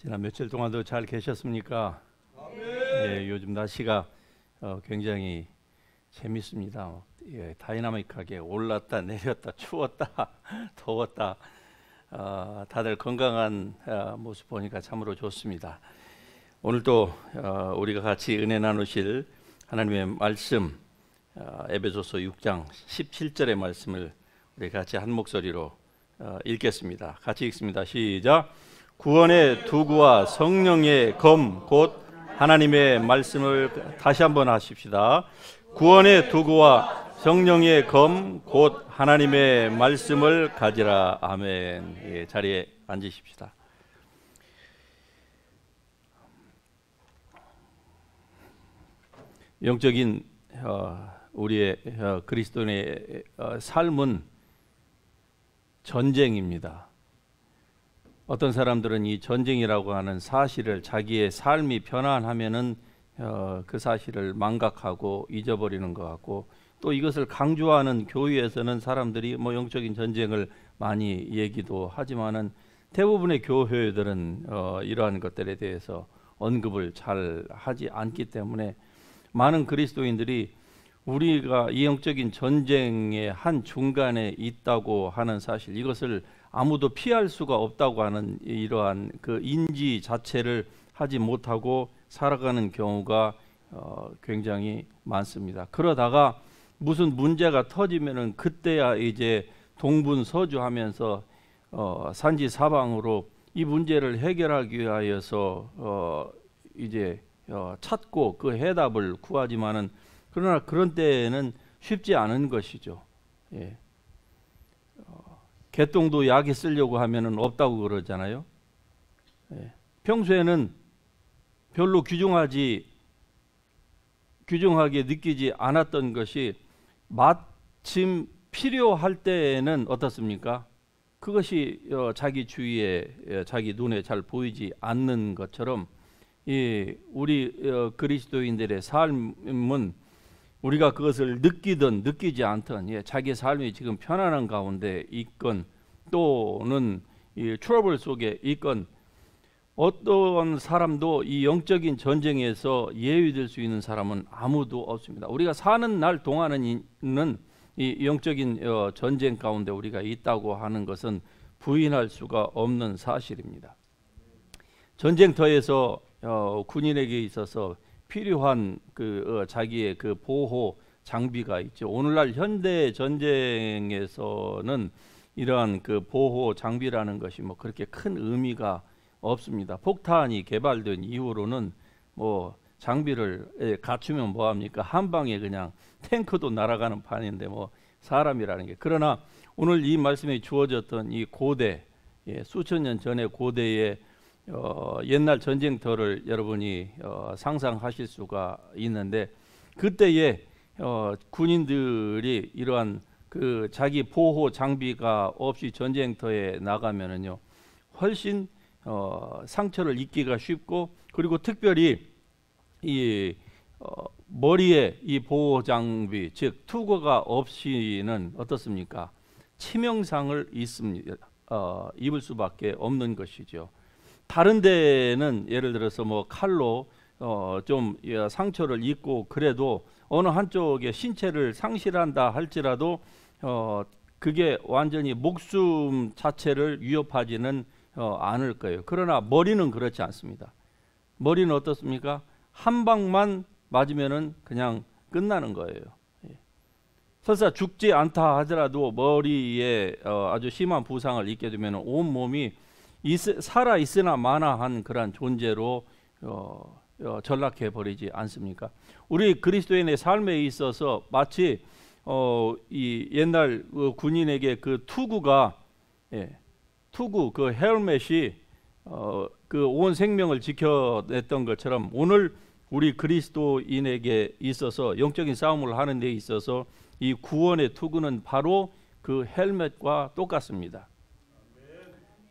지난 며칠 동안도 잘 계셨습니까? 예, 요즘 날씨가 굉장히 재밌습니다. 예, 다이나믹하게 올랐다 내렸다 추웠다 더웠다 다들 건강한 모습 보니까 참으로 좋습니다. 오늘도 우리가 같이 은혜 나누실 하나님의 말씀 에베소서 6장 17절의 말씀을 우리 같이 한 목소리로 읽겠습니다. 같이 읽습니다. 시작. 구원의 도구와 성령의 검 곧 하나님의 말씀을 다시 한번 하십시다. 구원의 도구와 성령의 검 곧 하나님의 말씀을 가지라. 아멘. 예, 자리에 앉으십시다. 영적인 우리의 그리스도인의 삶은 전쟁입니다. 어떤 사람들은 이 전쟁이라고 하는 사실을 자기의 삶이 편안하면은 그 사실을 망각하고 잊어버리는 것 같고, 또 이것을 강조하는 교회에서는 사람들이 뭐 영적인 전쟁을 많이 얘기도 하지만은 대부분의 교회들은 이러한 것들에 대해서 언급을 잘 하지 않기 때문에 많은 그리스도인들이 우리가 이 영적인 전쟁의 한 중간에 있다고 하는 사실, 이것을 아무도 피할 수가 없다고 하는 이러한 그 인지 자체를 하지 못하고 살아가는 경우가 굉장히 많습니다. 그러다가 무슨 문제가 터지면은 그때야 이제 동분서주하면서 산지사방으로 이 문제를 해결하기 위하여서 이제 찾고 그 해답을 구하지만은, 그러나 그런 때에는 쉽지 않은 것이죠. 예. 개똥도 약에 쓰려고 하면은 없다고 그러잖아요. 예. 평소에는 별로 귀중하게 느끼지 않았던 것이 마침 필요할 때에는 어떻습니까? 그것이 자기 주위에 자기 눈에 잘 보이지 않는 것처럼 우리 그리스도인들의 삶은 우리가 그것을 느끼든 느끼지 않든 자기 삶이 지금 편안한 가운데 있건 또는 이 트러블 속에 있건 어떤 사람도 이 영적인 전쟁에서 예외될 수 있는 사람은 아무도 없습니다. 우리가 사는 날 동안은 이 영적인 전쟁 가운데 우리가 있다고 하는 것은 부인할 수가 없는 사실입니다. 전쟁터에서 군인에게 있어서 필요한 자기의 그 보호 장비가 있죠. 오늘날 현대 전쟁에서는 이러한 그 보호 장비라는 것이 뭐 그렇게 큰 의미가 없습니다. 폭탄이 개발된 이후로는 뭐 장비를 갖추면 뭐 합니까? 한 방에 그냥 탱크도 날아가는 판인데 뭐 사람이라는 게. 그러나 오늘 이 말씀에 주어졌던 이 고대, 수천 년 전의 고대의 옛날 전쟁터를 여러분이 상상하실 수가 있는데, 그때에 군인들이 이러한 그 자기 보호 장비가 없이 전쟁터에 나가면은요 훨씬 상처를 입기가 쉽고, 그리고 특별히 이 머리에 이 보호 장비, 즉 투구가 없이는 어떻습니까? 치명상을 입을 수밖에 없는 것이죠. 다른 데는 예를 들어서 뭐 칼로 좀 상처를 입고 그래도 어느 한쪽의 신체를 상실한다 할지라도 그게 완전히 목숨 자체를 위협하지는 않을 거예요. 그러나 머리는 그렇지 않습니다. 머리는 어떻습니까? 한 방만 맞으면은 그냥 끝나는 거예요. 설사 죽지 않다 하더라도 머리에 아주 심한 부상을 입게 되면 온 몸이 살아 있으나 마나한 그러한 존재로 전락해 버리지 않습니까? 우리 그리스도인의 삶에 있어서 마치 이 옛날 군인에게 그 투구가 투구 그 헬멧이 그 온 생명을 지켜냈던 것처럼, 오늘 우리 그리스도인에게 있어서 영적인 싸움을 하는 데 있어서 이 구원의 투구는 바로 그 헬멧과 똑같습니다.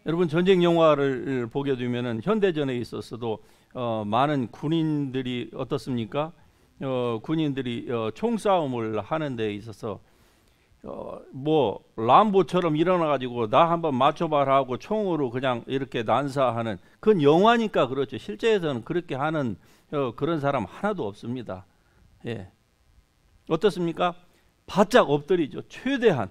여러분, 전쟁 영화를 보게 되면은 현대전에 있어서도 많은 군인들이 어떻습니까? 군인들이 총싸움을 하는 데 있어서 뭐 람보처럼 일어나가지고 나 한번 맞춰봐라 하고 총으로 그냥 이렇게 난사하는, 그건 영화니까 그렇죠. 실제에서는 그렇게 하는 그런 사람 하나도 없습니다. 예. 어떻습니까? 바짝 엎드리죠. 최대한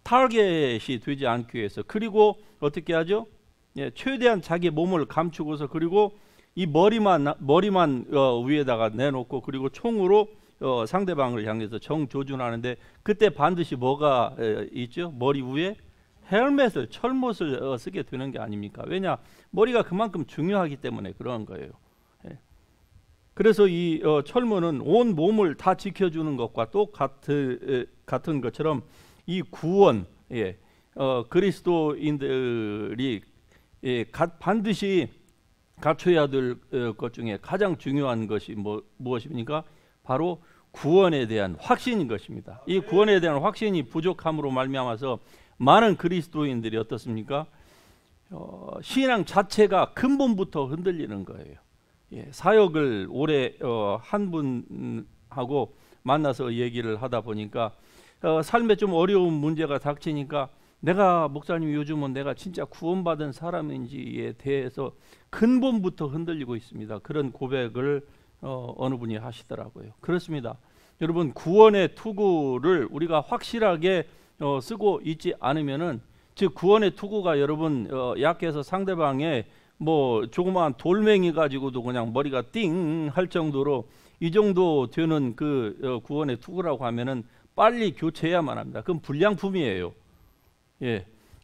타겟이 되지 않기 위해서. 그리고 어떻게 하죠? 최대한 자기 몸을 감추고서, 그리고 이 머리만 위에다가 내놓고, 그리고 총으로 상대방을 향해서 정조준하는데, 그때 반드시 뭐가 있죠? 머리 위에 헬멧을, 철못을 쓰게 되는 게 아닙니까? 왜냐? 머리가 그만큼 중요하기 때문에 그런 거예요. 그래서 이 철문은 온 몸을 다 지켜주는 것과 똑같은 것처럼 이 구원, 그리스도인들이 반드시 갖춰야 될 것 중에 가장 중요한 것이 무엇입니까? 바로 구원에 대한 확신인 것입니다. 이 구원에 대한 확신이 부족함으로 말미암아서 많은 그리스도인들이 어떻습니까? 신앙 자체가 근본부터 흔들리는 거예요. 사역을 오래 한 분하고 만나서 얘기를 하다 보니까 삶에 좀 어려운 문제가 닥치니까, 내가 목사님 요즘은 내가 진짜 구원받은 사람인지에 대해서 근본부터 흔들리고 있습니다. 그런 고백을 어느 분이 하시더라고요. 그렇습니다. 여러분, 구원의 투구를 우리가 확실하게 쓰고 있지 않으면은, 즉 구원의 투구가 여러분 약해서 상대방의 뭐 조그마한 돌멩이 가지고도 그냥 머리가 띵 할 정도로 이 정도 되는 그 구원의 투구라고 하면은 빨리 교체해야만 합니다. 그건 불량품이에요.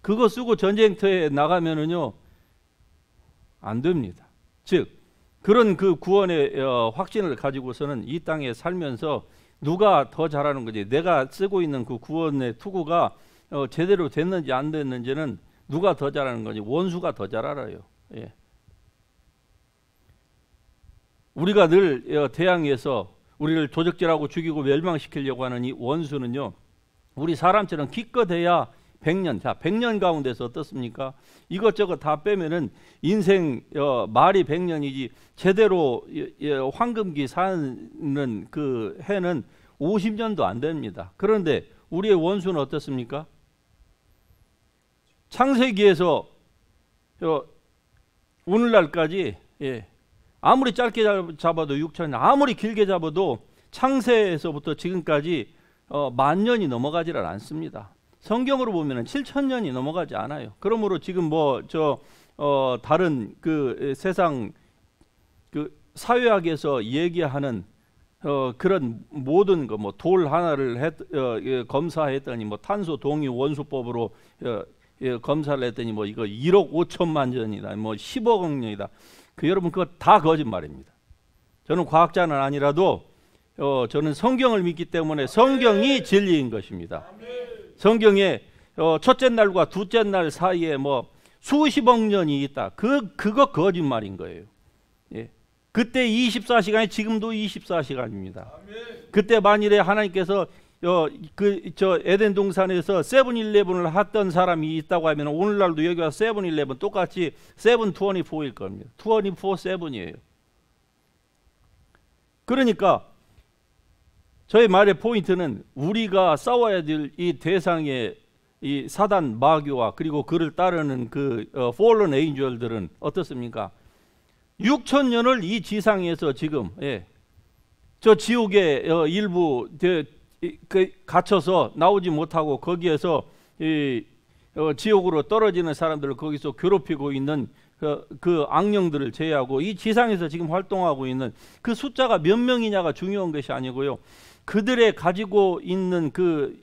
그거 쓰고 전쟁터에 나가면은요 안 됩니다. 즉 그런 그 구원의 확신을 가지고서는 이 땅에 살면서 누가 더 잘하는 거지, 내가 쓰고 있는 그 구원의 투구가 제대로 됐는지 안 됐는지는 누가 더 잘하는 거지, 원수가 더 잘 알아요. 우리가 늘 대항해서 우리를 도적질하고 죽이고 멸망시키려고 하는 이 원수는요, 우리 사람처럼 기껏해야 100년, 자 100년 가운데서 어떻습니까? 이것저것 다 빼면은 인생 말이 100년이지 제대로 황금기 사는 그 해는 50년도 안 됩니다. 그런데 우리의 원수는 어떻습니까? 창세기에서 오늘날까지 아무리 짧게 잡아도 6,000년, 아무리 길게 잡아도 창세에서부터 지금까지 10,000년이 넘어가지를 않습니다. 성경으로 보면은 7,000년이 넘어가지 않아요. 그러므로 지금 다른 그 세상 그 사회학에서 얘기하는 그런 모든 거, 뭐 돌 하나를 검사했더니 뭐 탄소 동위 원소법으로 검사를 했더니 뭐 이거 1억 5천만 년이다, 뭐 10억 년이다. 여러분 그거 다 거짓말입니다. 저는 과학자는 아니라도 저는 성경을 믿기 때문에 성경이 진리인 것입니다. 성경에 첫째 날과 둘째 날 사이에 뭐 수십억 년이 있다. 그거 거짓말인 거예요. 그때 24시간이 지금도 24시간입니다. 그때 만일에 하나님께서 에덴 동산에서 세븐일레븐을 했던 사람이 있다고 하면 오늘날도 여기 와서 세븐일레븐 똑같이 724일 겁니다. 24/7이에요. 그러니까 저의 말의 포인트는, 우리가 싸워야 될 이 대상의 이 사단 마귀와 그리고 그를 따르는 그 fallen angel들은 어떻습니까? 6,000년을 이 지상에서 지금 저 지옥의 일부 갇혀서 나오지 못하고 거기에서 지옥으로 떨어지는 사람들을 거기서 괴롭히고 있는 그 악령들을 제외하고 이 지상에서 지금 활동하고 있는 그 숫자가 몇 명이냐가 중요한 것이 아니고요, 그들의 가지고 있는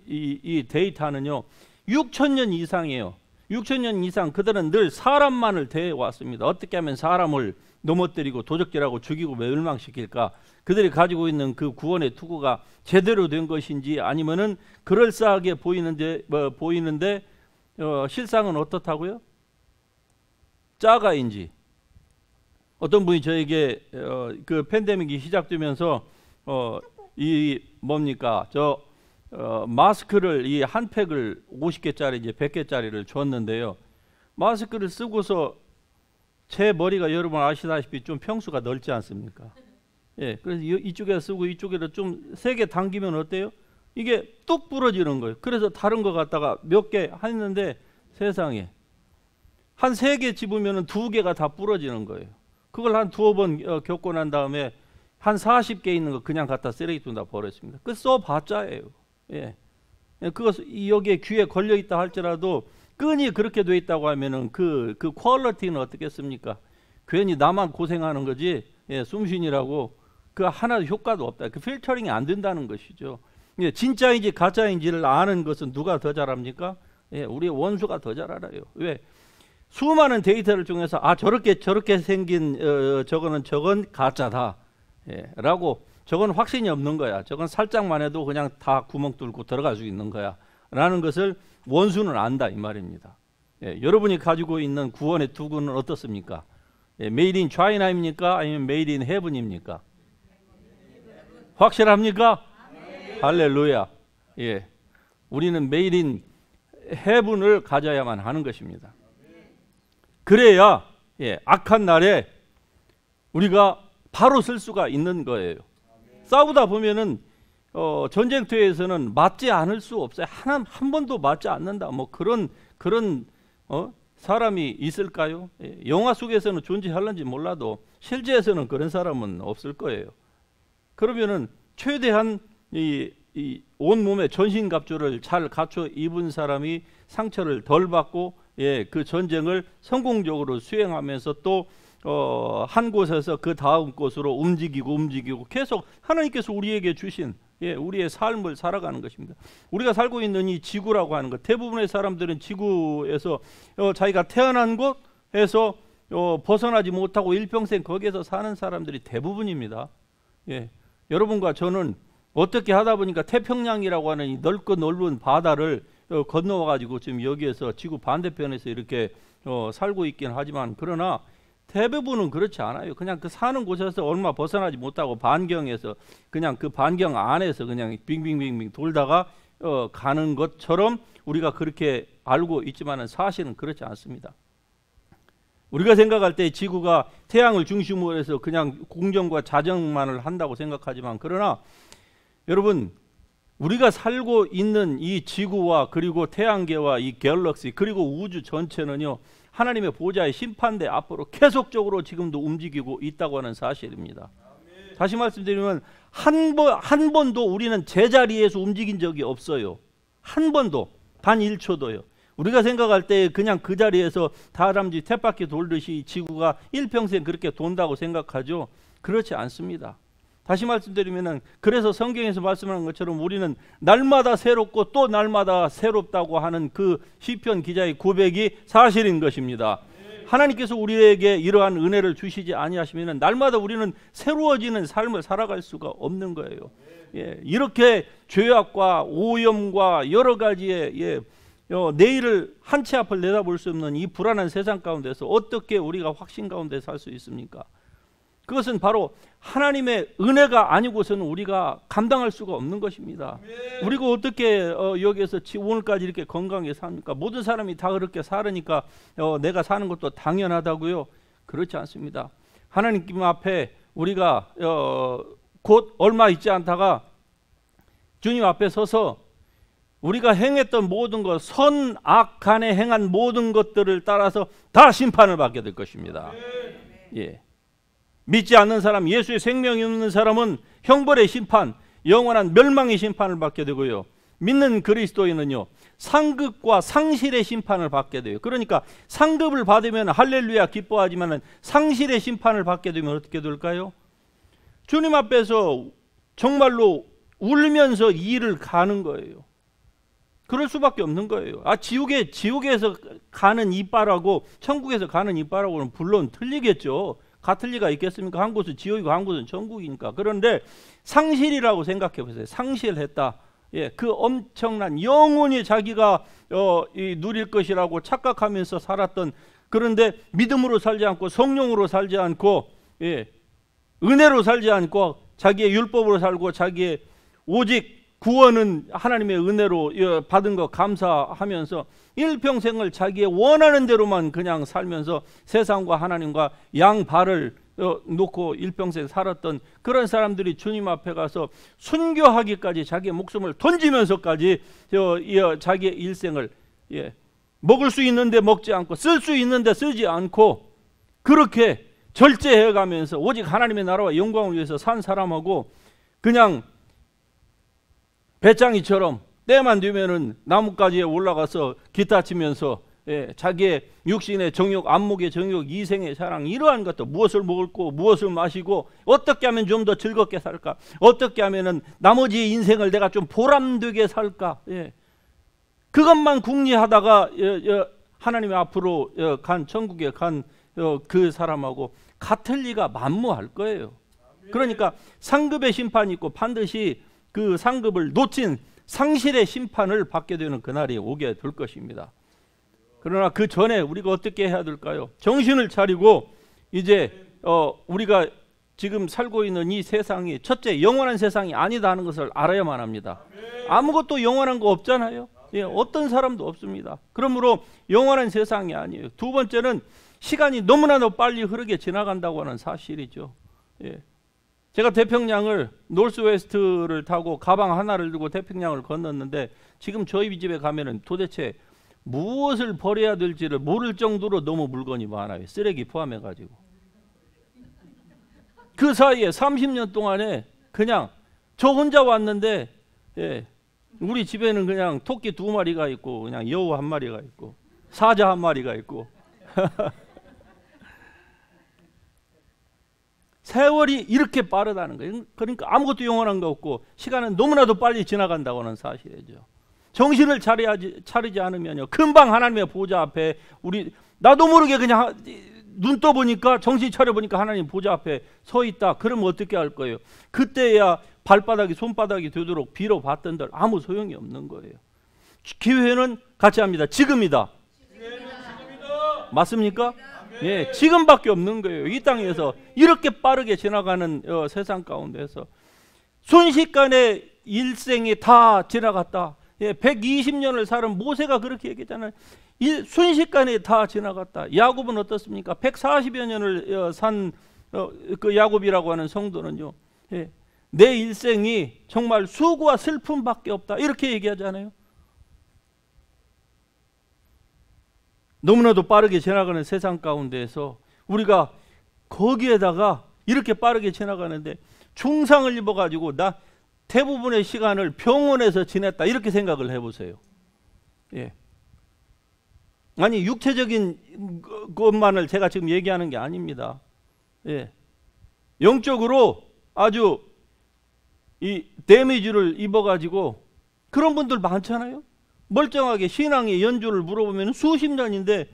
이 데이터는요 6,000년 이상이에요. 6,000년 이상 그들은 늘 사람만을 대해 왔습니다. 어떻게 하면 사람을 넘어뜨리고 도적질하고 죽이고 멸망시킬까? 그들이 가지고 있는 그 구원의 투구가 제대로 된 것인지, 아니면은 그럴싸하게 보이는데 실상은 어떻다고요? 짜가인지. 어떤 분이 저에게 그 팬데믹이 시작되면서 이 뭡니까 마스크를 이 한 팩을 50개짜리 이제 100개짜리를 줬는데요. 마스크를 쓰고서 제 머리가 여러분 아시다시피 좀 평수가 넓지 않습니까? 그래서 이쪽에 쓰고 이쪽에를 좀 세게 당기면 어때요? 이게 뚝 부러지는 거예요. 그래서 다른 거 갖다가 몇 개 했는데 세상에 한 3개 집으면 2개가 다 부러지는 거예요. 그걸 한 2번 겪고 난 다음에 한 40개 있는 거 그냥 갖다 쓰레기통 다 버렸습니다. 그 써봤자예요. 예. 그것 여기에 귀에 걸려 있다 할지라도 끈이 그렇게 돼 있다고 하면은 그 퀄리티는 어떻겠습니까? 괜히 나만 고생하는 거지. 예, 숨쉬니라고 그 하나도 효과도 없다. 그 필터링이 안 된다는 것이죠. 예, 진짜인지 가짜인지를 아는 것은 누가 더 잘합니까? 예, 우리 원수가 더 잘 알아요. 왜? 수많은 데이터를 통해서 저렇게 생긴 저건 가짜다. 예, 라고 저건 확신이 없는 거야. 저건 살짝만 해도 그냥 다 구멍 뚫고 들어갈 수 있는 거야. 라는 것을 원수는 안다 이 말입니다. 예, 여러분이 가지고 있는 구원의 투구는 어떻습니까? 예, 메이드 인 차이나입니까? 아니면 메이드 인 헤븐입니까? 확실합니까? 할렐루야. 예, 우리는 메이드 인 헤븐을 가져야만 하는 것입니다. 그래야 예, 악한 날에 우리가 바로 쓸 수가 있는 거예요. 싸우다 보면은 전쟁터에서는 맞지 않을 수 없어요. 한 번도 맞지 않는다. 뭐 그런 사람이 있을까요? 예, 영화 속에서는 존재할는지 몰라도 실제에서는 그런 사람은 없을 거예요. 그러면은 최대한 이 온몸에 전신갑주를 잘 갖춰 입은 사람이 상처를 덜 받고 예, 그 전쟁을 성공적으로 수행하면서 또 한 곳에서 그 다음 곳으로 움직이고 계속 하나님께서 우리에게 주신 예, 우리의 삶을 살아가는 것입니다. 우리가 살고 있는 이 지구라고 하는 것, 대부분의 사람들은 지구에서 자기가 태어난 곳에서 벗어나지 못하고 일평생 거기에서 사는 사람들이 대부분입니다. 예, 여러분과 저는 어떻게 하다 보니까 태평양이라고 하는 이 넓고 넓은 바다를 건너와 가지고 지금 여기에서 지구 반대편에서 이렇게 살고 있긴 하지만 그러나 대부분은 그렇지 않아요. 그냥 그 사는 곳에서 얼마 벗어나지 못하고 반경에서 그냥 그 반경 안에서 그냥 빙빙빙빙 돌다가 가는 것처럼 우리가 그렇게 알고 있지만은 사실은 그렇지 않습니다. 우리가 생각할 때 지구가 태양을 중심으로 해서 그냥 공정과 자정만을 한다고 생각하지만 그러나 여러분 우리가 살고 있는 이 지구와 그리고 태양계와 이 갤럭시 그리고 우주 전체는요 하나님의 보좌의 심판대 앞으로 계속적으로 지금도 움직이고 있다고 하는 사실입니다. 다시 말씀드리면 한 번도 우리는 제자리에서 움직인 적이 없어요. 한 번도 단 1초도요. 우리가 생각할 때 그냥 그 자리에서 다람쥐 쳇바퀴 돌듯이 지구가 일평생 그렇게 돈다고 생각하죠. 그렇지 않습니다. 다시 말씀드리면은 그래서 성경에서 말씀하는 것처럼 우리는 날마다 새롭고 또 날마다 새롭다고 하는 그 시편 기자의 고백이 사실인 것입니다. 하나님께서 우리에게 이러한 은혜를 주시지 아니하시면은 날마다 우리는 새로워지는 삶을 살아갈 수가 없는 거예요. 예, 이렇게 죄악과 오염과 여러 가지의 내일을 한 치 앞을 내다볼 수 없는 이 불안한 세상 가운데서 어떻게 우리가 확신 가운데 살 수 있습니까? 그것은 바로 하나님의 은혜가 아니고서는 우리가 감당할 수가 없는 것입니다. 우리가 어떻게 여기에서 오늘까지 이렇게 건강하게 삽니까? 모든 사람이 다 그렇게 살으니까 내가 사는 것도 당연하다고요? 그렇지 않습니다. 하나님 앞에 우리가 곧 얼마 있지 않다가 주님 앞에 서서 우리가 행했던 모든 것, 선, 악 간에 행한 모든 것들을 따라서 다 심판을 받게 될 것입니다. 예. 믿지 않는 사람, 예수의 생명이 없는 사람은 형벌의 심판, 영원한 멸망의 심판을 받게 되고요. 믿는 그리스도인은요 상급과 상실의 심판을 받게 돼요. 그러니까 상급을 받으면 할렐루야 기뻐하지만 상실의 심판을 받게 되면 어떻게 될까요? 주님 앞에서 정말로 울면서 이를 가는 거예요. 그럴 수밖에 없는 거예요. 지옥에서 가는 이빨하고 천국에서 가는 이빨하고는 물론 틀리겠죠. 같을 리가 있겠습니까? 한 곳은 지옥이고 한 곳은 천국이니까. 그런데 상실이라고 생각해 보세요. 상실했다. 예, 그 엄청난 영원히 자기가 누릴 것이라고 착각하면서 살았던, 그런데 믿음으로 살지 않고 성령으로 살지 않고 예, 은혜로 살지 않고 자기의 율법으로 살고 자기의 오직 구원은 하나님의 은혜로 받은 거 감사하면서 일평생을 자기의 원하는 대로만 그냥 살면서 세상과 하나님과 양발을 놓고 일평생 살았던 그런 사람들이 주님 앞에 가서 순교하기까지 자기의 목숨을 던지면서까지 자기의 일생을 먹을 수 있는데 먹지 않고 쓸 수 있는데 쓰지 않고 그렇게 절제해 가면서 오직 하나님의 나라와 영광을 위해서 산 사람하고 그냥 배짱이처럼 때만 되면은 나뭇가지에 올라가서 기타 치면서 자기의 육신의 정욕, 안목의 정욕, 이생의 사랑 이러한 것도 무엇을 먹을고 무엇을 마시고 어떻게 하면 좀 더 즐겁게 살까, 어떻게 하면은 나머지 인생을 내가 좀 보람되게 살까, 그것만 궁리하다가 하나님의 앞으로 간 천국에 간 그 사람하고 같을 리가 만무할 거예요. 그러니까 상급의 심판이 있고 반드시 그 상급을 놓친 상실의 심판을 받게 되는 그날이 오게 될 것입니다. 그러나 그 전에 우리가 어떻게 해야 될까요? 정신을 차리고 이제 우리가 지금 살고 있는 이 세상이 첫째 영원한 세상이 아니다 하는 것을 알아야만 합니다. 아무것도 영원한 거 없잖아요. 어떤 사람도 없습니다. 그러므로 영원한 세상이 아니에요. 두 번째는 시간이 너무나도 빨리 흐르게 지나간다고 하는 사실이죠. 제가 태평양을 노스웨스트를 타고 가방 하나를 들고 태평양을 건넜는데 지금 저희 집에 가면은 도대체 무엇을 버려야 될지를 모를 정도로 너무 물건이 많아요. 쓰레기 포함해 가지고. 그 사이에 30년 동안에 그냥 저 혼자 왔는데 우리 집에는 그냥 토끼 2마리가 있고 그냥 여우 1마리가 있고 사자 1마리가 있고 세월이 이렇게 빠르다는 거예요. 그러니까 아무것도 영원한 거 없고 시간은 너무나도 빨리 지나간다고 하는 사실이죠. 정신을 차리지 않으면요 금방 하나님의 보좌 앞에 나도 모르게 그냥 눈 떠보니까 정신 차려보니까 하나님 보좌 앞에 서 있다. 그러면 어떻게 할 거예요? 그때야 발바닥이 손바닥이 되도록 빌어봤던들 아무 소용이 없는 거예요. 기회는 같이 합니다. 지금이다. 맞습니까? 지금밖에 없는 거예요. 이 땅에서 이렇게 빠르게 지나가는 세상 가운데서 순식간에 일생이 다 지나갔다. 120년을 살은 모세가 그렇게 얘기했잖아요. 순식간에 다 지나갔다. 야곱은 어떻습니까? 140여 년을 산 그 야곱이라고 하는 성도는요. 내 일생이 정말 수고와 슬픔밖에 없다. 이렇게 얘기하잖아요. 너무나도 빠르게 지나가는 세상 가운데에서 우리가 거기에다가 이렇게 빠르게 지나가는데 중상을 입어가지고 나 대부분의 시간을 병원에서 지냈다 이렇게 생각을 해보세요. 아니 육체적인 것만을 제가 지금 얘기하는 게 아닙니다. 영적으로 아주 이 데미지를 입어가지고 그런 분들 많잖아요. 멀쩡하게 신앙의 연주를 물어보면 수십 년인데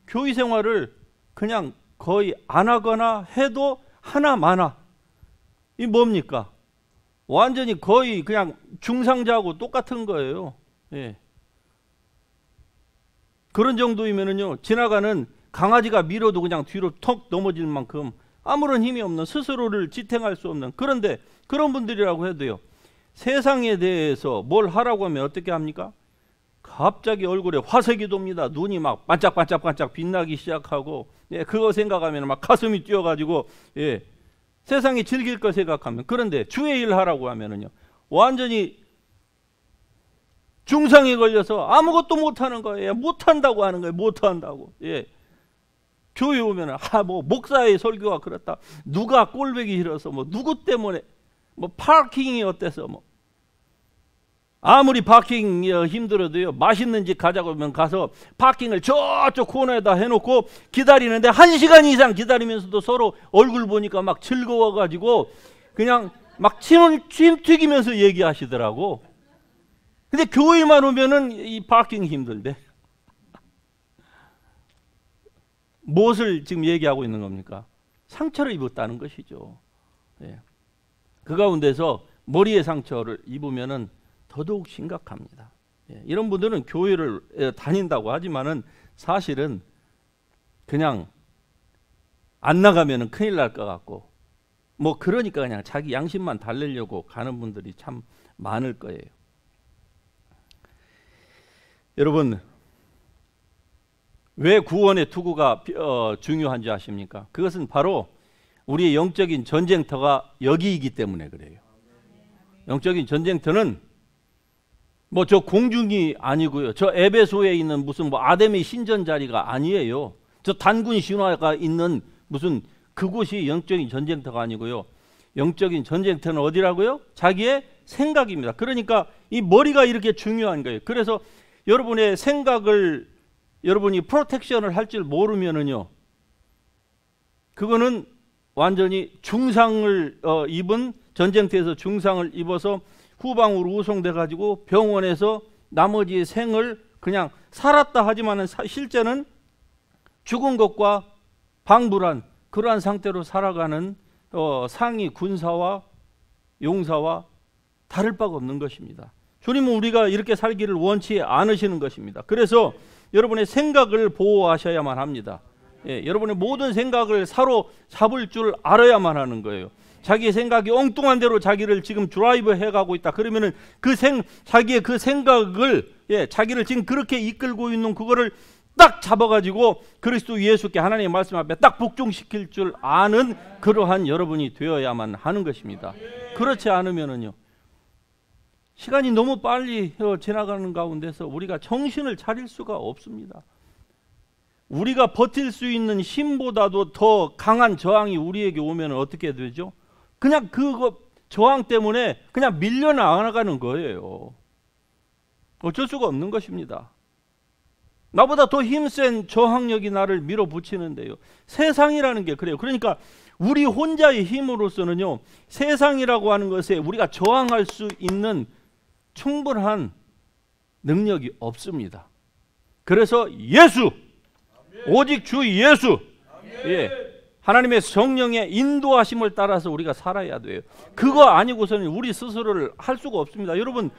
교회 생활을 그냥 거의 안 하거나 해도 하나 마나. 이 뭡니까? 완전히 거의 그냥 중상자하고 똑같은 거예요. 그런 정도이면은요 지나가는 강아지가 밀어도 그냥 뒤로 턱 넘어질 만큼 아무런 힘이 없는 스스로를 지탱할 수 없는 그런데 그런 분들이라고 해도요 세상에 대해서 뭘 하라고 하면 어떻게 합니까? 갑자기 얼굴에 화색이 돕니다. 눈이 막 반짝반짝 빛나기 시작하고 그거 생각하면 막 가슴이 뛰어가지고 세상에 즐길 거 생각하면 그런데 주의 일 하라고 하면은요 완전히 중상에 걸려서 아무것도 못하는 거예요. 못한다고 하는 거예요. 못한다고. 교회 오면은 뭐 목사의 설교가 그렇다. 누가 꼴보기 싫어서 뭐 누구 때문에 뭐 파킹이 어때서 뭐 아무리 파킹 힘들어도요 맛있는 집 가자고 하면 가서 파킹을 저쪽 코너에다 해놓고 기다리는데 1시간 이상 기다리면서도 서로 얼굴 보니까 막 즐거워가지고 그냥 막 침 튀기면서 얘기하시더라고. 근데 교회만 오면은 이 파킹 힘들대. 무엇을 지금 얘기하고 있는 겁니까? 상처를 입었다는 것이죠. 그 가운데서 머리에 상처를 입으면은 더더욱 심각합니다. 이런 분들은 교회를 다닌다고 하지만은 사실은 그냥 안 나가면은 큰일 날 것 같고 뭐 그러니까 그냥 자기 양심만 달래려고 가는 분들이 참 많을 거예요. 여러분 왜 구원의 투구가 중요한지 아십니까? 그것은 바로 우리의 영적인 전쟁터가 여기이기 때문에 그래요. 영적인 전쟁터는 뭐 저 공중이 아니고요. 저 에베소에 있는 무슨 뭐 아담의 신전 자리가 아니에요. 저 단군 신화가 있는 무슨 그곳이 영적인 전쟁터가 아니고요. 영적인 전쟁터는 어디라고요? 자기의 생각입니다. 그러니까 이 머리가 이렇게 중요한 거예요. 그래서 여러분의 생각을 여러분이 프로텍션을 할 줄 모르면은요, 그거는 완전히 중상을 입은 전쟁터에서 중상을 입어서 후방으로 우송돼 가지고 병원에서 나머지 생을 그냥 살았다 하지만은 실제는 죽은 것과 방불한 그러한 상태로 살아가는 상위 군사와 용사와 다를 바가 없는 것입니다. 주님은 우리가 이렇게 살기를 원치 않으시는 것입니다. 그래서 여러분의 생각을 보호하셔야만 합니다. 예, 여러분의 모든 생각을 사로잡을 줄 알아야만 하는 거예요. 자기의 생각이 엉뚱한 대로 자기를 지금 드라이브 해가고 있다. 그러면은 자기의 그 생각을, 자기를 지금 그렇게 이끌고 있는 그거를 딱 잡아가지고 그리스도 예수께 하나님의 말씀 앞에 딱 복종시킬 줄 아는 그러한 여러분이 되어야만 하는 것입니다. 그렇지 않으면은요, 시간이 너무 빨리 지나가는 가운데서 우리가 정신을 차릴 수가 없습니다. 우리가 버틸 수 있는 힘보다도 더 강한 저항이 우리에게 오면 어떻게 되죠? 그냥 그거 저항 때문에 그냥 밀려나가는 거예요. 어쩔 수가 없는 것입니다. 나보다 더 힘센 저항력이 나를 밀어붙이는데요. 세상이라는 게 그래요. 그러니까 우리 혼자의 힘으로서는요, 세상이라고 하는 것에 우리가 저항할 수 있는 충분한 능력이 없습니다. 그래서 예수, 오직 주 예수, 하나님의 성령의 인도하심을 따라서 우리가 살아야 돼요. 그거 아니고서는 우리 스스로를 할 수가 없습니다. 여러분,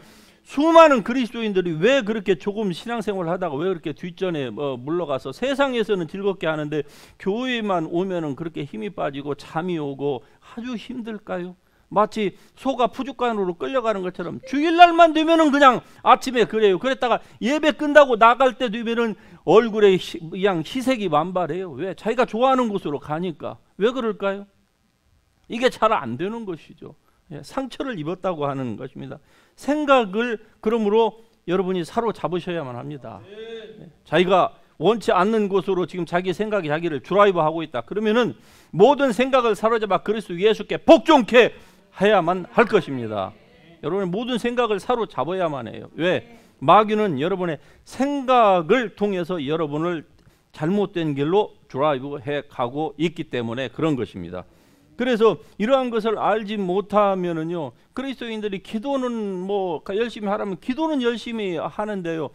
수많은 그리스도인들이 왜 그렇게 조금 신앙생활을 하다가 왜 그렇게 뒷전에 물러가서 세상에서는 즐겁게 하는데 교회만 오면은 그렇게 힘이 빠지고 잠이 오고 아주 힘들까요? 마치 소가 푸죽간으로 끌려가는 것처럼 주일날만 되면은 그냥 아침에 그래요. 그랬다가 예배 끝나고 나갈 때 되면은 얼굴에 그냥 희색이 만발해요. 왜? 자기가 좋아하는 곳으로 가니까. 왜 그럴까요? 이게 잘 안 되는 것이죠. 상처를 입었다고 하는 것입니다. 생각을 그러므로 여러분이 사로잡으셔야만 합니다. 자기가 원치 않는 곳으로 지금 자기 생각이 자기를 드라이브하고 있다. 그러면은 모든 생각을 사로잡아 그리스도 예수께 복종케 해야만 할 것입니다. 여러분의 모든 생각을 사로잡아야만 해요. 왜? 마귀는 여러분의 생각을 통해서 여러분을 잘못된 길로 드라이브 해 가고 있기 때문에 그런 것입니다. 그래서 이러한 것을 알지 못하면은요, 그리스도인들이 기도는 뭐 열심히 하라면 기도는 열심히 하는데요,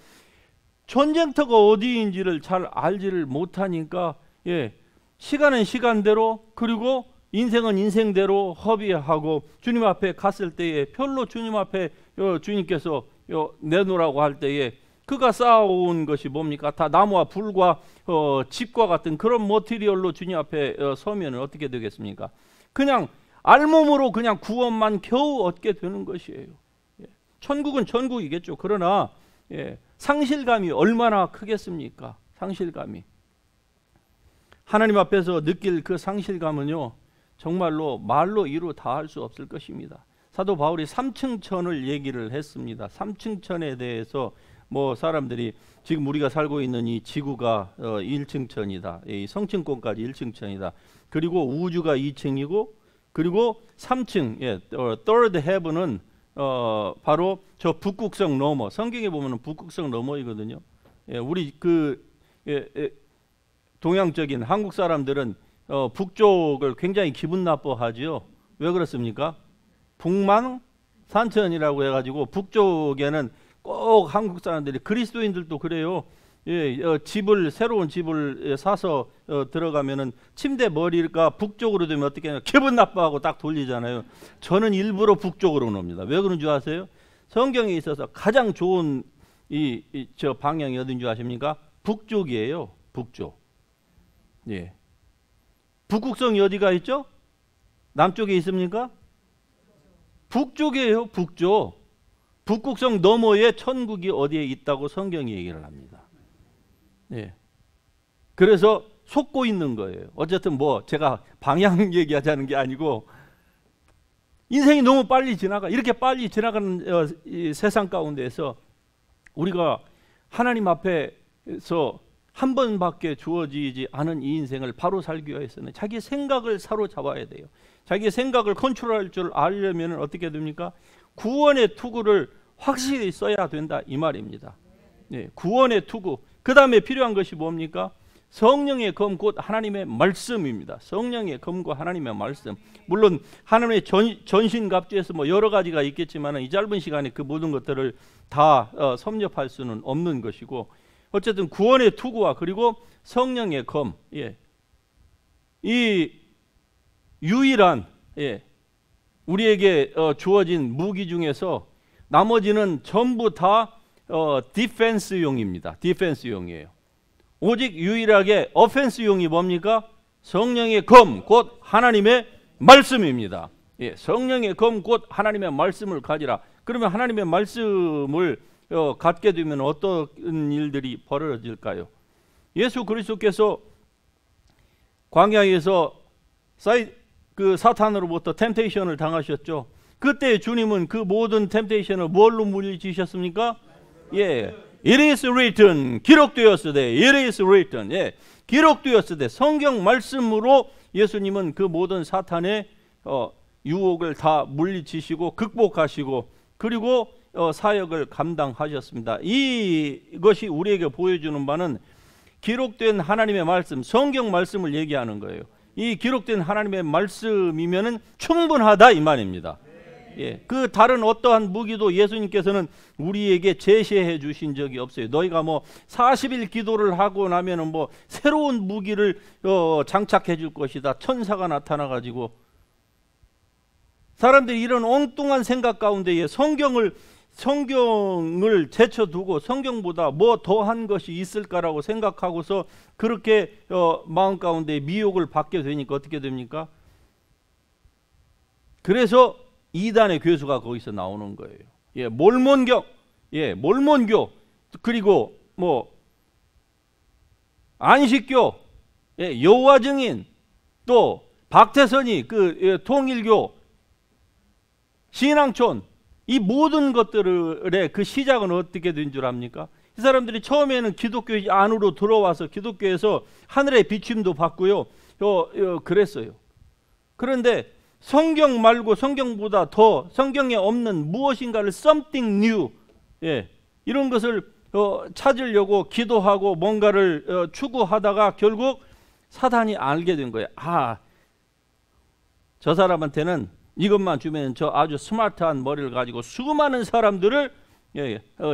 전쟁터가 어디인지를 잘 알지를 못하니까 시간은 시간대로, 그리고 인생은 인생대로 허비하고 주님 앞에 갔을 때에 별로 주님 앞에 주님께서 내놓으라고 할 때에 그가 쌓아온 것이 뭡니까? 다 나무와 불과 집과 같은 그런 머티리얼로 주님 앞에 서면 어떻게 되겠습니까? 그냥 알몸으로 그냥 구원만 겨우 얻게 되는 것이에요. 천국은 천국이겠죠. 그러나 상실감이 얼마나 크겠습니까? 상실감이. 하나님 앞에서 느낄 그 상실감은요, 정말로 말로 이루 다 할 수 없을 것입니다. 사도 바울이 3층 천을 얘기를 했습니다. 3층 천에 대해서 뭐 사람들이 지금 우리가 살고 있는 이 지구가 1층 천이다. 이 성층권까지 1층 천이다. 그리고 우주가 2층이고, 그리고 3층, third heaven은 바로 저 북극성 너머. 성경에 보면은 북극성 너머이거든요. 우리 동양적인 한국 사람들은 북쪽을 굉장히 기분 나빠하죠. 왜 그렇습니까? 북망산천이라고 해가지고 북쪽에는 꼭 한국 사람들이, 그리스도인들도 그래요. 새로운 집을 사서 들어가면은 침대 머리가 북쪽으로 되면 어떻게 하냐, 기분 나빠하고 딱 돌리잖아요. 저는 일부러 북쪽으로 놉니다. 왜 그런 줄 아세요? 성경에 있어서 가장 좋은 저 방향이 어딘 줄 아십니까? 북쪽이에요. 북쪽. 북극성이 어디가 있죠? 남쪽에 있습니까? 북쪽이에요. 북쪽. 북극성 너머에 천국이 어디에 있다고 성경이 얘기를 합니다. 그래서 속고 있는 거예요. 어쨌든 뭐 제가 방향 얘기하자는 게 아니고 인생이 너무 빨리 지나가. 이렇게 빨리 지나가는 이 세상 가운데서 우리가 하나님 앞에서 한 번밖에 주어지지 않은 이 인생을 바로 살기 위해서는 자기 생각을 사로잡아야 돼요. 자기 생각을 컨트롤할 줄 알려면 어떻게 됩니까? 구원의 투구를 확실히 써야 된다 이 말입니다. 네, 구원의 투구. 그 다음에 필요한 것이 뭡니까? 성령의 검 곧 하나님의 말씀입니다. 성령의 검과 하나님의 말씀. 물론 하나님의 전신갑주에서 뭐 여러 가지가 있겠지만 이 짧은 시간에 그 모든 것들을 다 섭렵할 수는 없는 것이고, 어쨌든 구원의 투구와 그리고 성령의 검, 이 유일한 우리에게 주어진 무기 중에서 나머지는 전부 다 디펜스용입니다. 디펜스용이에요. 오직 유일하게 오펜스용이 뭡니까? 성령의 검 곧 하나님의 말씀입니다. 성령의 검 곧 하나님의 말씀을 가지라. 그러면 하나님의 말씀을 갖게 되면 어떤 일들이 벌어질까요? 예수 그리스도께서 광야에서 그 사탄으로부터 템테이션을 당하셨죠. 그때 주님은 그 모든 템테이션을 뭘로 물리치셨습니까? It is written, 기록되었으되, it is written, 기록되었으되, 성경 말씀으로 예수님은 그 모든 사탄의 유혹을 다 물리치시고 극복하시고 그리고 사역을 감당하셨습니다. 이것이 우리에게 보여주는 바는 기록된 하나님의 말씀, 성경 말씀을 얘기하는 거예요. 이 기록된 하나님의 말씀이면은 충분하다 이 말입니다. 그 다른 어떠한 무기도 예수님께서는 우리에게 제시해 주신 적이 없어요. 너희가 뭐 40일 기도를 하고 나면은 뭐 새로운 무기를 장착해 줄 것이다. 천사가 나타나 가지고 사람들이 이런 엉뚱한 생각 가운데에 성경을 제쳐두고 성경보다 뭐 더한 것이 있을까라고 생각하고서 그렇게 마음 가운데 미혹을 받게 되니까 어떻게 됩니까? 그래서 이단의 괴수가 거기서 나오는 거예요. 몰몬교, 몰몬교, 그리고 뭐 안식교, 여호와 증인, 또 박태선이 그 통일교, 신앙촌, 이 모든 것들의 그 시작은 어떻게 된 줄 압니까? 이 사람들이 처음에는 기독교 안으로 들어와서 기독교에서 하늘의 비춤도 받고요, 그랬어요. 그런데 성경 말고 성경보다 더 성경에 없는 무엇인가를 something new, 이런 것을 찾으려고 기도하고 뭔가를 추구하다가 결국 사단이 알게 된 거예요. 저 사람한테는 이것만 주면 저 아주 스마트한 머리를 가지고 수많은 사람들을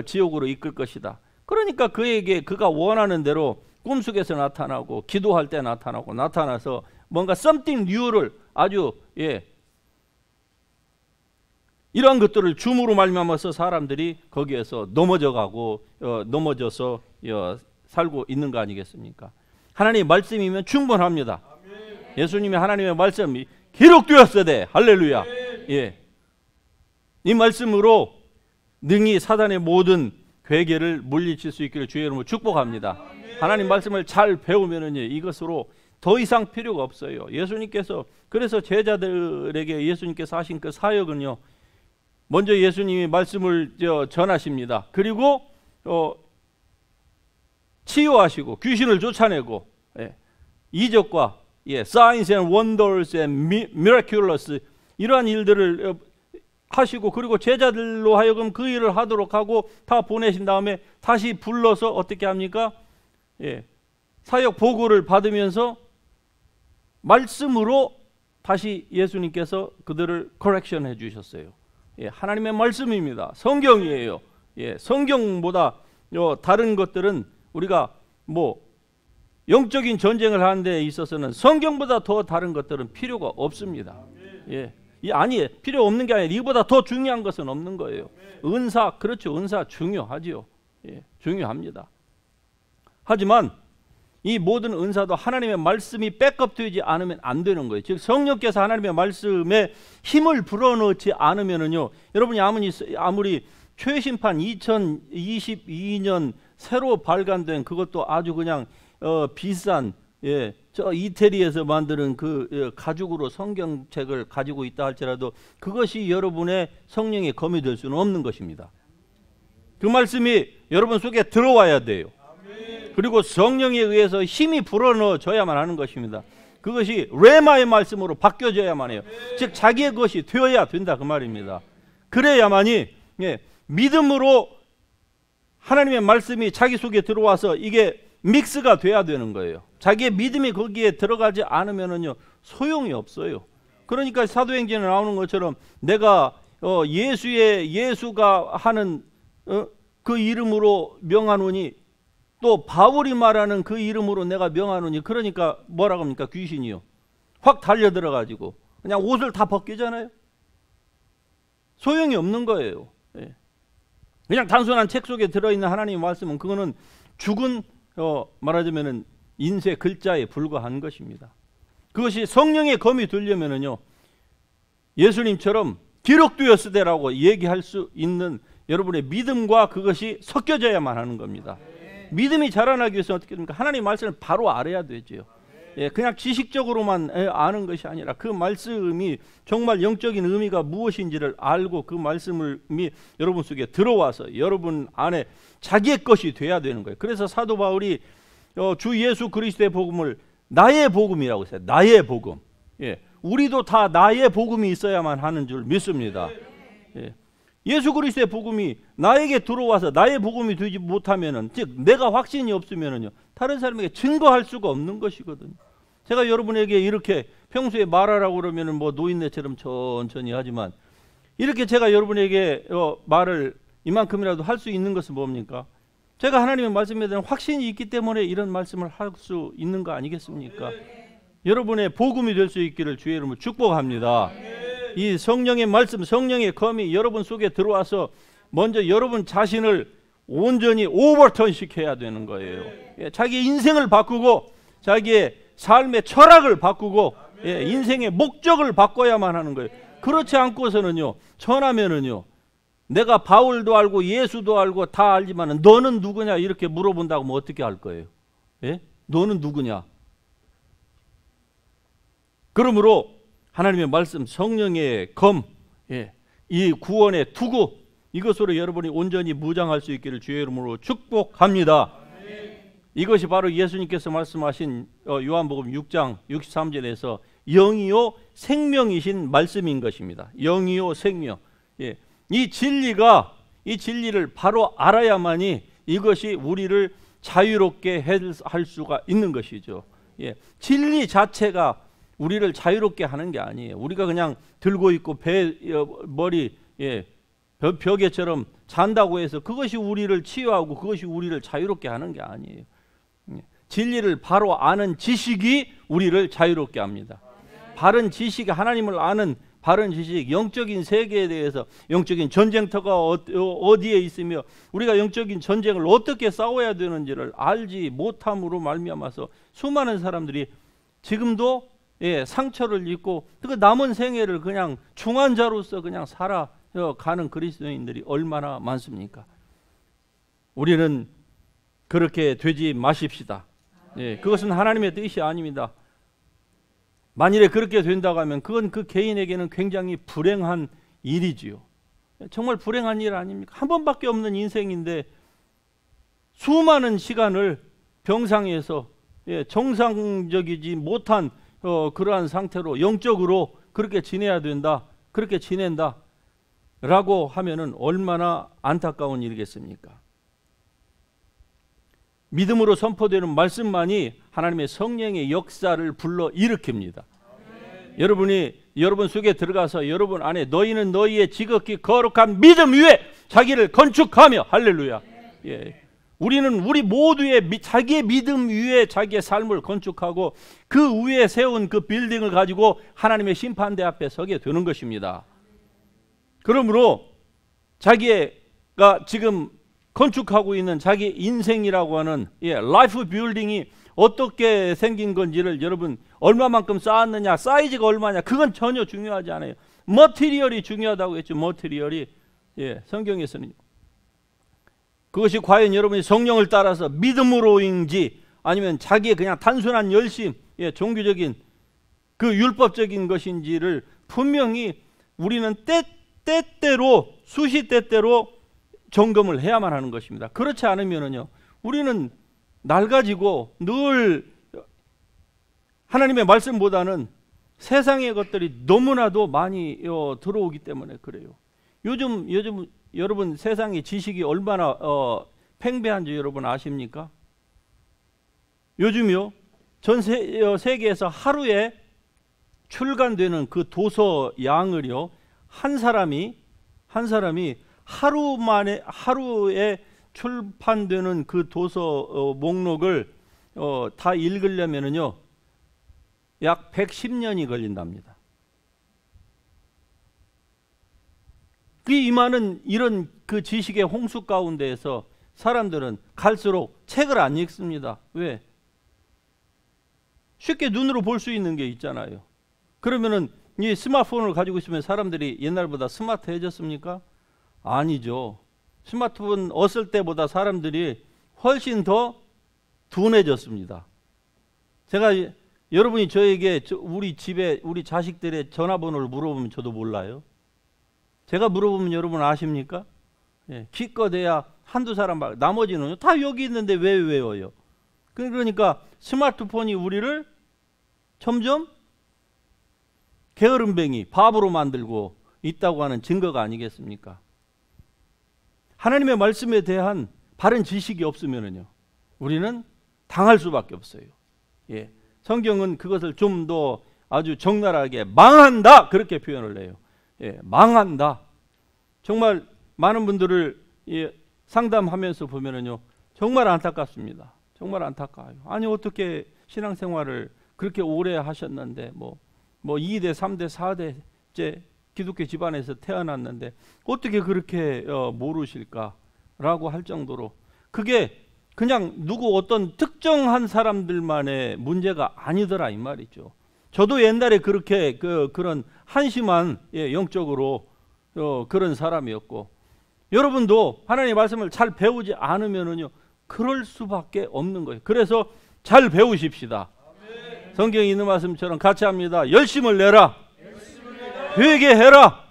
지옥으로 이끌 것이다. 그러니까 그에게 그가 원하는 대로 꿈속에서 나타나고 기도할 때 나타나서 뭔가 something new를 아주 이러한 것들을 줌으로 말미암아서 사람들이 거기에서 넘어져서 살고 있는 거 아니겠습니까? 하나님의 말씀이면 충분합니다. 예수님이 하나님의 말씀이 기록되었으되, 할렐루야. 이 말씀으로 능히 사단의 모든 괴계를 물리칠 수 있기를 주의 이름으로 축복합니다. 하나님 말씀을 잘 배우면은요, 이것으로 더 이상 필요가 없어요. 예수님께서 그래서 제자들에게 예수님께서 하신 그 사역은요, 먼저 예수님이 말씀을 전하십니다. 그리고 치유하시고 귀신을 쫓아내고 이적과 signs and wonders and miraculous 이러한 일들을 하시고, 그리고 제자들로 하여금 그 일을 하도록 하고 다 보내신 다음에 다시 불러서 어떻게 합니까? 사역 보고를 받으면서 말씀으로 다시 예수님께서 그들을 correction 해 주셨어요. 하나님의 말씀입니다. 성경이에요. 성경보다 다른 것들은 우리가 뭐 영적인 전쟁을 하는 데 있어서는 성경보다 더 다른 것들은 필요가 없습니다. 아니, 필요 없는 게 아니라 이보다 더 중요한 것은 없는 거예요. 은사, 그렇죠. 은사 중요하지요. 중요합니다. 하지만 이 모든 은사도 하나님의 말씀이 백업되지 않으면 안 되는 거예요. 즉 성령께서 하나님의 말씀에 힘을 불어넣지 않으면은요, 여러분이 아무리 최신판 2022년 새로 발간된 그것도 아주 그냥 비싼 예, 저 이태리에서 만드는 그 가죽으로 성경책을 가지고 있다 할지라도 그것이 여러분의 성령의 검이 될 수는 없는 것입니다. 그 말씀이 여러분 속에 들어와야 돼요. 그리고 성령에 의해서 힘이 불어넣어져야만 하는 것입니다. 그것이 레마의 말씀으로 바뀌어져야만 해요. 즉 자기의 것이 되어야 된다 그 말입니다. 그래야만이 믿음으로 하나님의 말씀이 자기 속에 들어와서 이게 믹스가 돼야 되는 거예요. 자기의 믿음이 거기에 들어가지 않으면은요 소용이 없어요. 그러니까 사도행전에 나오는 것처럼 내가 예수가 하는 그 이름으로 명하노니 또 바울이 말하는 그 이름으로 내가 명하노니, 그러니까 뭐라고 합니까? 귀신이요 확 달려들어 가지고 그냥 옷을 다 벗기잖아요. 소용이 없는 거예요. 그냥 단순한 책 속에 들어있는 하나님의 말씀은 그거는 죽은 말하자면은 인쇄 글자에 불과한 것입니다. 그것이 성령의 검이 되려면은요 예수님처럼 기록되었으되라고 얘기할 수 있는 여러분의 믿음과 그것이 섞여져야만 하는 겁니다. 믿음이 자라나기 위해서 어떻게 됩니까? 하나님의 말씀을 바로 알아야 되죠. 그냥 지식적으로만 아는 것이 아니라 그 말씀이 정말 영적인 의미가 무엇인지를 알고 그 말씀이 여러분 속에 들어와서 여러분 안에 자기의 것이 돼야 되는 거예요. 그래서 사도 바울이 주 예수 그리스도의 복음을 나의 복음이라고 했어요. 나의 복음. 우리도 다 나의 복음이 있어야만 하는 줄 믿습니다. 예수 그리스도의 복음이 나에게 들어와서 나의 복음이 되지 못하면은, 즉 내가 확신이 없으면은요 다른 사람에게 증거할 수가 없는 것이거든요. 제가 여러분에게 이렇게 평소에 말하라고 그러면은 뭐 노인네처럼 천천히 하지만 이렇게 제가 여러분에게 말을 이만큼이라도 할 수 있는 것은 뭡니까? 제가 하나님의 말씀에 대한 확신이 있기 때문에 이런 말씀을 할 수 있는 거 아니겠습니까? 여러분의 복음이 될 수 있기를 주의 이름으로 축복합니다. 이 성령의 말씀, 성령의 검이 여러분 속에 들어와서 먼저 여러분 자신을 온전히 오버턴 시켜야 되는 거예요. 자기 인생을 바꾸고 자기의 삶의 철학을 바꾸고 인생의 목적을 바꿔야만 하는 거예요. 그렇지 않고서는요 전하면은요 내가 바울도 알고 예수도 알고 다 알지만은 너는 누구냐 이렇게 물어본다고 하면 어떻게 할 거예요? 너는 누구냐? 그러므로 하나님의 말씀, 성령의 검, 이 구원의 투구, 이것으로 여러분이 온전히 무장할 수 있기를 주의 이름으로 축복합니다. 이것이 바로 예수님께서 말씀하신 요한복음 6장 63절에서 영이요 생명이신 말씀인 것입니다. 영이요 생명. 이 진리를 바로 알아야만이 이것이 우리를 자유롭게 할 수가 있는 것이죠. 진리 자체가 우리를 자유롭게 하는 게 아니에요. 우리가 그냥 들고 있고 머리 벽에처럼 잔다고 해서 그것이 우리를 치유하고 그것이 우리를 자유롭게 하는 게 아니에요. 진리를 바로 아는 지식이 우리를 자유롭게 합니다. 바른 지식, 하나님을 아는 바른 지식, 영적인 세계에 대해서, 영적인 전쟁터가 어디에 있으며 우리가 영적인 전쟁을 어떻게 싸워야 되는지를 알지 못함으로 말미암아서 수많은 사람들이 지금도 상처를 입고 그 남은 생애를 그냥 중환자로서 그냥 살아가는 그리스도인들이 얼마나 많습니까? 우리는 그렇게 되지 마십시다. 그것은 하나님의 뜻이 아닙니다. 만일에 그렇게 된다고 하면 그건 그 개인에게는 굉장히 불행한 일이지요. 정말 불행한 일 아닙니까? 한 번밖에 없는 인생인데 수많은 시간을 병상에서 정상적이지 못한 그러한 상태로 영적으로 그렇게 지내야 된다, 그렇게 지낸다 라고 하면은 얼마나 안타까운 일이겠습니까? 믿음으로 선포되는 말씀만이 하나님의 성령의 역사를 불러 일으킵니다. 여러분 속에 들어가서 여러분 안에 너희는 너희의 지극히 거룩한 믿음 위에 자기를 건축하며, 할렐루야. 우리는 우리 모두의 자기의 믿음 위에 자기의 삶을 건축하고 그 위에 세운 그 빌딩을 가지고 하나님의 심판대 앞에 서게 되는 것입니다. 그러므로 자기가 지금 건축하고 있는 자기 인생이라고 하는 라이프 빌딩이 어떻게 생긴 건지를 여러분 얼마만큼 쌓았느냐, 사이즈가 얼마냐, 그건 전혀 중요하지 않아요. 머티리얼이 중요하다고 했죠. 머티리얼이 성경에서는 그것이 과연 여러분이 성령을 따라서 믿음으로인지 아니면 자기의 그냥 단순한 열심, 종교적인 그 율법적인 것인지를 분명히 우리는 때때로 수시때때로 점검을 해야만 하는 것입니다. 그렇지 않으면은요, 우리는 낡아지고 늘 하나님의 말씀보다는 세상의 것들이 너무나도 많이 들어오기 때문에 그래요. 요즘 여러분 세상의 지식이 얼마나 팽배한지 여러분 아십니까? 요즘요, 전 세계에서 하루에 출간되는 그 도서 양을요, 한 사람이 하루에 출판되는 그 도서 목록을 다 읽으려면은요, 약 110년이 걸린답니다. 이 많은 이런 그 지식의 홍수 가운데에서 사람들은 갈수록 책을 안 읽습니다. 왜? 쉽게 눈으로 볼 수 있는 게 있잖아요. 그러면은 이 스마트폰을 가지고 있으면 사람들이 옛날보다 스마트해졌습니까? 아니죠. 스마트폰 없을 때보다 사람들이 훨씬 더 둔해졌습니다. 제가 여러분이 저에게 우리 집에 우리 자식들의 전화번호를 물어보면 저도 몰라요. 제가 물어보면 여러분 아십니까? 기껏해야 한두 사람 말, 나머지는 다 여기 있는데 왜 외워요? 그러니까 스마트폰이 우리를 점점 게으름뱅이, 바보로 만들고 있다고 하는 증거가 아니겠습니까? 하나님의 말씀에 대한 바른 지식이 없으면요, 우리는 당할 수밖에 없어요. 성경은 그것을 좀 더 아주 적나라하게 망한다 그렇게 표현을 해요. 망한다. 정말 많은 분들을 상담하면서 보면은요, 정말 안타깝습니다. 정말 안타까워요. 아니 어떻게 신앙생활을 그렇게 오래 하셨는데 뭐 2대, 3대, 4대째 기독교 집안에서 태어났는데 어떻게 그렇게 모르실까라고 할 정도로, 그게 그냥 누구 어떤 특정한 사람들만의 문제가 아니더라 이 말이죠. 저도 옛날에 그렇게 그런 한심한 영적으로 그런 사람이었고, 여러분도 하나님의 말씀을 잘 배우지 않으면은요, 그럴 수밖에 없는 거예요. 그래서 잘 배우십시다. 아멘. 성경에 있는 말씀처럼 같이 합니다. 열심을 내라. 회개해라.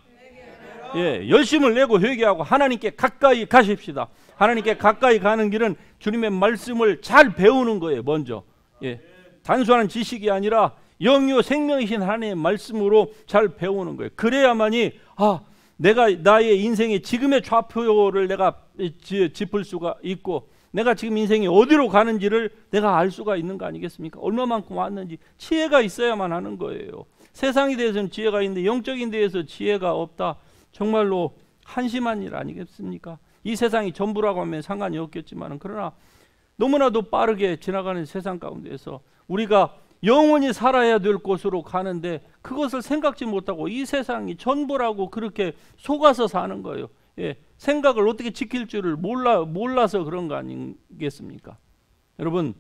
열심을 내고 회개하고 하나님께 가까이 가십시다. 하나님께 가까이 가는 길은 주님의 말씀을 잘 배우는 거예요. 먼저 단순한 지식이 아니라 영요 생명이신 하나님의 말씀으로 잘 배우는 거예요. 그래야만이 내가 나의 인생의 지금의 좌표를 내가 짚을 수가 있고, 내가 지금 인생이 어디로 가는지를 내가 알 수가 있는 거 아니겠습니까? 얼마만큼 왔는지 지혜가 있어야만 하는 거예요. 세상에 대해서는 지혜가 있는데 영적인 데에서 지혜가 없다, 정말로 한심한 일 아니겠습니까? 이 세상이 전부라고 하면 상관이 없겠지만, 그러나 너무나도 빠르게 지나가는 세상 가운데에서 우리가 영원히 살아야 될 곳으로 가는데 그것을 생각지 못하고 이 세상이 전부라고 그렇게 속아서 사는 거예요. 생각을 어떻게 지킬 줄을 몰라서 그런 거 아니겠습니까? 여러분,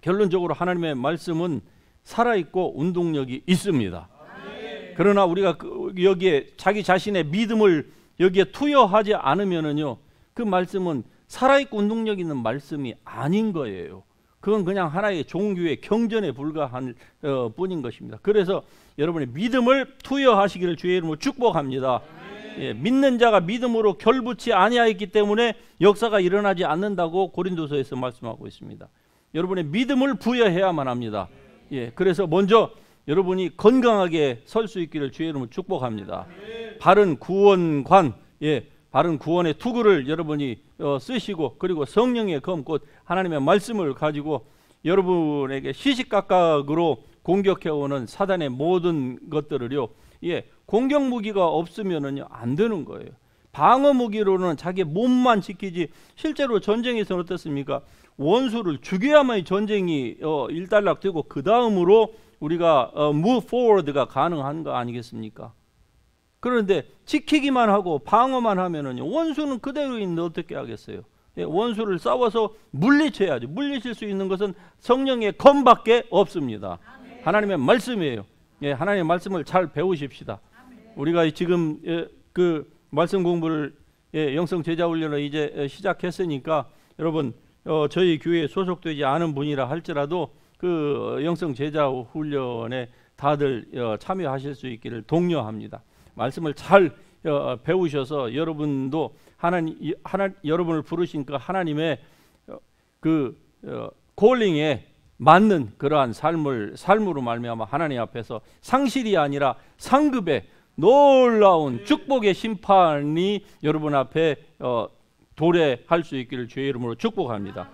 결론적으로 하나님의 말씀은 살아있고 운동력이 있습니다. 그러나 우리가 여기에 자기 자신의 믿음을 여기에 투여하지 않으면은요, 그 말씀은 살아있고 운동력 있는 말씀이 아닌 거예요. 그건 그냥 하나의 종교의 경전에 불과한 뿐인 것입니다. 그래서 여러분의 믿음을 투여하시기를 주의 이름으로 축복합니다. 믿는 자가 믿음으로 결붙이 아니하였기 때문에 역사가 일어나지 않는다고 고린도서에서 말씀하고 있습니다. 여러분의 믿음을 부여해야만 합니다. 그래서 먼저 여러분이 건강하게 설 수 있기를 주의 이름으로 축복합니다. 바른 구원관, 바른 구원의 투구를 여러분이 쓰시고, 그리고 성령의 검 곧 하나님의 말씀을 가지고 여러분에게 시시각각으로 공격해오는 사단의 모든 것들을요, 공격 무기가 없으면은요 안 되는 거예요. 방어 무기로는 자기 몸만 지키지, 실제로 전쟁에서는 어떻습니까? 원수를 죽여야만이 전쟁이 일단락되고 그 다음으로 우리가 move forward가 가능한 거 아니겠습니까? 그런데 지키기만 하고 방어만 하면은요, 원수는 그대로 있는데 어떻게 하겠어요? 원수를 싸워서 물리쳐야죠. 물리칠 수 있는 것은 성령의 검밖에 없습니다. 하나님의 말씀이에요. 하나님의 말씀을 잘 배우십시다. 우리가 지금 그 말씀 공부를 영성 제자 훈련을 이제 시작했으니까 여러분 저희 교회에 소속되지 않은 분이라 할지라도 그 영성 제자 훈련에 다들 참여하실 수 있기를 독려합니다. 말씀을 잘 배우셔서 여러분도 여러분을 부르신 그 하나님의 그 콜링에 맞는 그러한 삶으로 말미암아 하나님 앞에서 상실이 아니라 상급의 놀라운 축복의 심판이 여러분 앞에 도래할 수 있기를 주의 이름으로 축복합니다.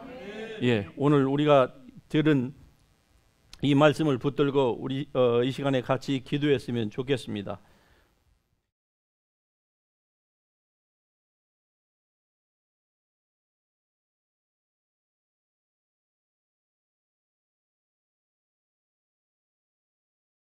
예, 오늘 우리가 들은 이 말씀을 붙들고 우리 이 시간에 같이 기도했으면 좋겠습니다.